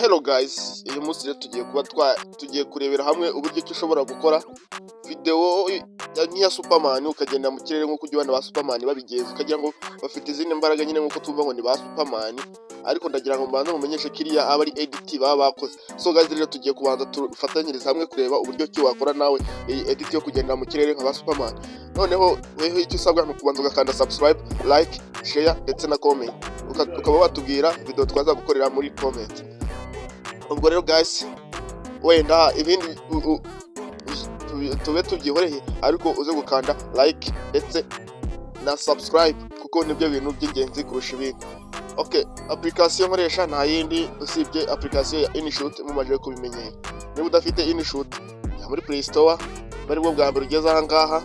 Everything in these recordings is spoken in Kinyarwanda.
Hello guys, uyu munsi rero tugiye kurebera hamwe uburyo ki ushobora gukora video nk'iya Superman ukagenda mu kirere nk'uko ujya ubona ba Superman babigenza, ukagira ngo bafite izindi mbaraga nyine nk'uko tuvuga ngo ni ba Superman, ariko ndagira ngo mbanze mumenyeshe kiriya aba ari edit baba bakoze. So guys, rero tugiye kubanza tufatanyiriza hamwe kureba uburyo ki wakora nawe iyi edit yo kugenda mu kirere nka ba Superman. Noneho weho icyo usabwa ni ukubanza ugakanda subscribe, like, share ndetse na comment, ukaba watubwira video twaza gukorera muri comment. Ubwo rero guys, wenda ibindi tube tubyihoreye, ariko uze gukanda like ndetse na subscribe kuko nibyo bintu by'ingenzi kurusha ibindi. Okay, application nkoresha nta yindi usibye application ya InShoot mumaje kubimenyera. Niba udafite InShoot ya muri Play Store, bari bwo bwa mbere ugeze aha ngaha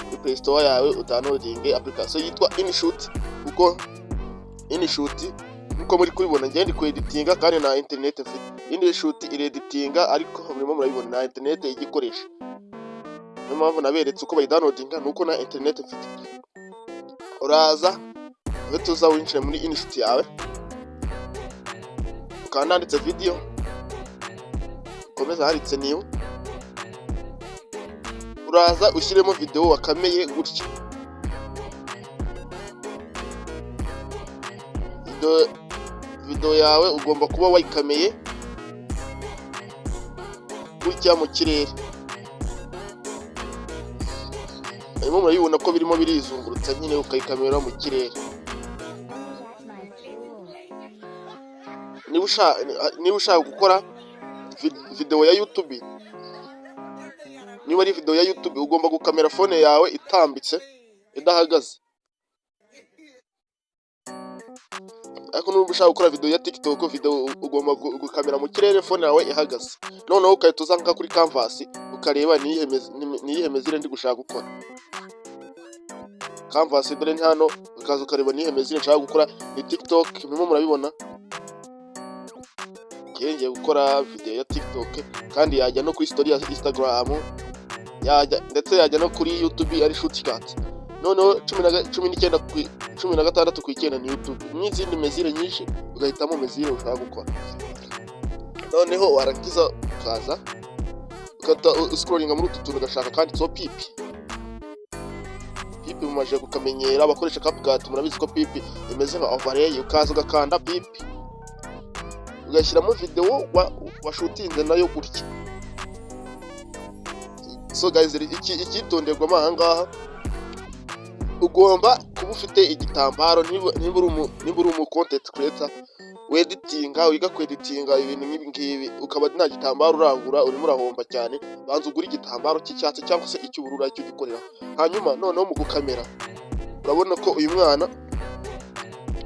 muri Play Store yawe udownloadinge application yitwa InShoot, kuko InShoot nkuko muri kubibona ngende ku editinga kandi na internet mfite. InShoot ireditinga ariko murimo murabibona na internet igikoresha. Niyo mpamvu naberetse uko bayidownloadinga nuko na internet mfite. Uraza tuza winjire muri InShoot yawe, ukandanditse video, komeza handitse new, uraza ushyiremo video wakameye gutya. Video yawe ugomba kuba wayikameye gutya mu kirere. Arimo murabibona ko birimo birizungurutsa nyine ukayikamera mu kirere. Niba ushaka gukora video ya YouTube, niba ari video ya YouTube ugomba gukamera phone yawe itambitse idahagaze. Ariko niba ushaka gukora video ya TikTok, video ugomba gukamera mu kirere phone yawe ihagaze. Noneho ukahita uzanka kuri canvas ukareba niyihe mezire ndi gushaka gukora. Canvas dore hano, ukaza ukareba niyihe mezire nshaka gukora. Ni TikTok, murimo murabibona. Ngiye gukora video ya TikTok kandi yajya no kuri story ya Instagram, ndetse yajya no kuri YouTube ari shortcut. Noneho 16 ku icyenda ni YouTube. N'izindi mezire nyinshi ugahitamo mezire ushaka gukora. Noneho warangiza ukaza ukata scrollinga muri utu tuntu ugashaka kandi so pipi mumaje kukamenyera. Abakoresha CapCut murabizi ko pipi imeze nka overlay, ukaza ugakanda pipi ugashyiramo video washutinze nayo gutya. So guys, ikitonderwa aha ngaha, ugomba kuba ufite igitambaro. Niba uri umu content creator weditinga, wiga kweditinga ibintu nk'ibi ngibi, ukaba nta gitambaro urangura, urimo urahomba cyane. Banza ugura igitambaro cy'icyatsi cyangwa se icy'ubururu cyo gikorera. Hanyuma noneho mu gukamera urabona ko uyu mwana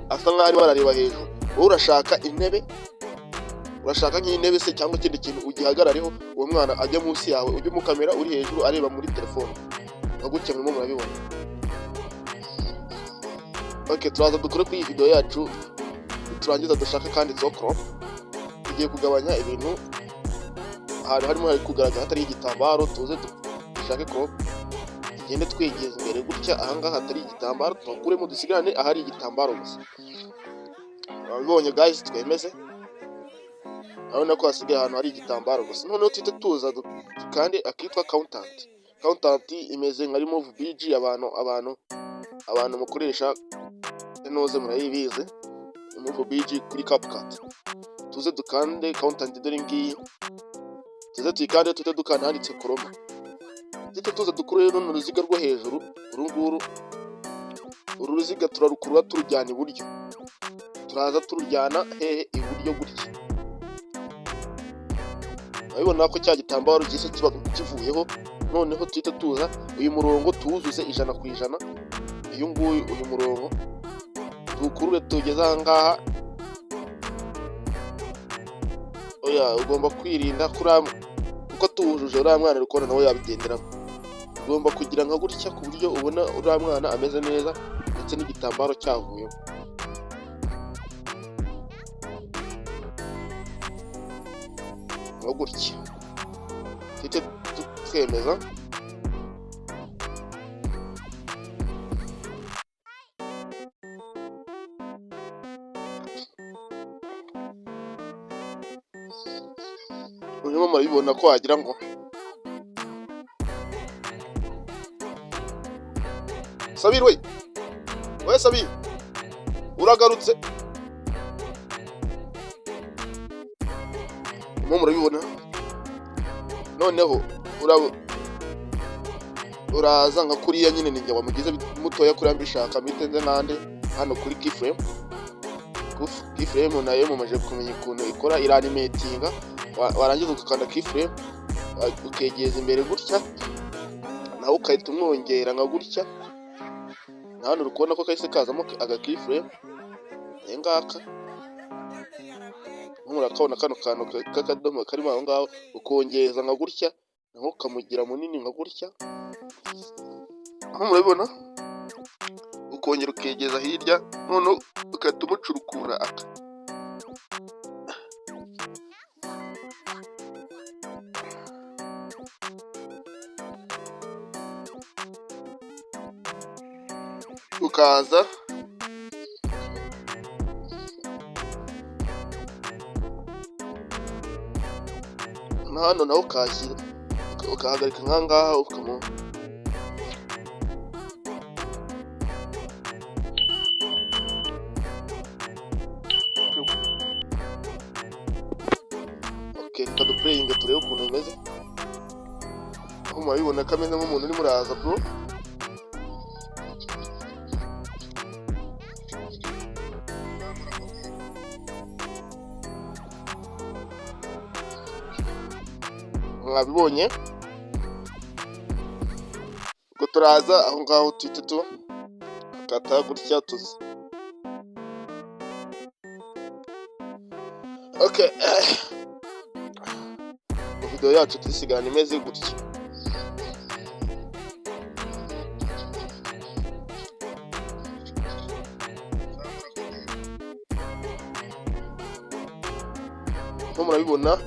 asa nkaho arimo arareba hejuru. Wowe urashaka intebe, urashaka nk'intebe se cyangwa ikindi kintu ugihagarareho, uwo mwana ajya munsi yawe, ujye mu kamera uri hejuru areba muri telefone. Bagutya murimo murabibona. Okay, turaza dukore kuri iyi video yacu, turangiza dushaka kandi crop. Tugiye kugabanya ibintu harimo hari kugaragara hatari igitambaro, tuze dushake crop, tugende twegeza imbere gutya. Aha ngaha hatari igitambaro tukuremo, dusigarane ahari igitambaro gusa. Abibonye guys, twemeze. Urabona ko hasigaye ahantu hari igitambaro gusa. Noneho tuhite tuza kandi akitwa countant. Countant imeze nka remove BG abantu mukoresha enoze murayibize. Remove BG kuri CapCut. Tuze dukande countant dore ngiyi. Tuze tuyikande tuhite dukanda handitse chroma. Tuhite tuza dukure runo ruziga rwo hejuru, urunguru. Uru ruziga turarukurura turujyana iburyo. Turaza turujyana hehe iburyo gutya. Urabibona ko cya gitambaro gise kiba kivuyeho. Noneho tuhite tuza uyu murongo tuwuzuze 100%. Uyu murongo tukurure tugeze aha ngaha. Oya, ugomba kwirinda kuko tuwujuje uriya mwana rukona nawe yabigenderamo. Ugomba kugira nka gutya ku buryo ubona uriya mwana ameze neza ndetse n'igitambaro cyavuyeho. Gutya tuhite twemeza. murimo murabibona ko wagira ngo Sabir we Sabir uragarutse murimo murabibona noneho uraza nka kuriya nyine ninjye wamugize mutoya kuri ambishaka mitenze nkande hano kuri keyframe nayo mumaje kumenya ukuntu ikora iranimatinga warangiza ukakanda keyframe ukegeza imbere gutya naho ukahita umwongera nka gutya hano uri kubona ko kahise kazamo aga keyframe ngaka murakabona kano kantu k'akadomo karimo aho ngaho ukongeza nka gutya naho ukamugira munini nka gutya murabibona ukongera ukegeza hirya none ukahita umucurukura aka ukaza hano naho ukashyira ukahagarika nkangaha kaduplayinga turebe ukuntu bimeze aho murabibona ko ameze nk'umuntu urimo uraza bro mwabibonye ubwo turaza aho ngaho tuhita tukata gutya tuzi okay video yacu tusigana imeze gutya murabibona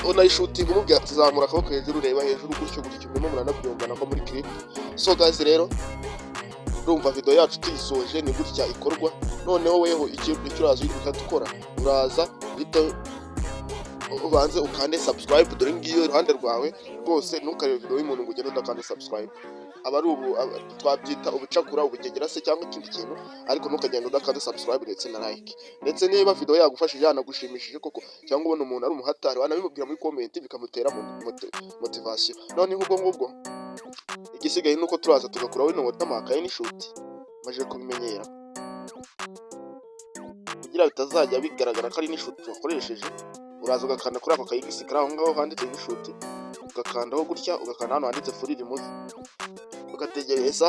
unayishutinga umubwira tuzamura akaboko hejuru ureba hejuru gutyo murimo muranabyumva nako muri clip. So guys rero urumva video yacu tuyisoje ni gutya ikorwa noneho weho icyo uraza ukadukora uraza bito ubanze ukande subscribe dore ngiyo iruhande rwawe rwose ntukarebe video y'umuntu ngo ugende udakande subscribe aba ari ubu twabyita ubucakura ubugegera se cyangwa ikindi kintu ariko ntukagenda udakande subscribe ndetse na like ndetse niba video yagufashije yanagushimishije koko cyangwa ubona umuntu ari umuhatari wanabimubwira muri comment bikamutera motivation none ngubwo igisigaye nuko turaza tugakuraho ino watermark n'ishuti maje kubimenyera kugira bitazajya bigaragara ko ari n'ishuti wakoresheje uraza ugakanda kuri ako kayigisikara aho ngaho handitse n'ishuti ugakandaho gutya ugakanda hano handitse full remove ugategereza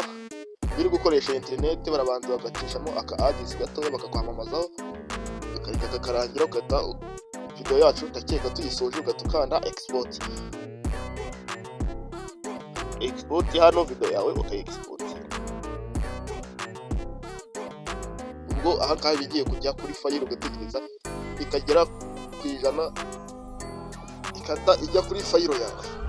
biri gukoresha internet barabanza bagacishamo aka ads gatoya bakakwamamazaho ukareka kakarangira ugata video yacu utakeka tuyisoje ugatukanda export hano video yawe export ubwo aha ngaha bigiye kujya kuri file ugategereza ikagera kwijana ikata ijya kuri file yawe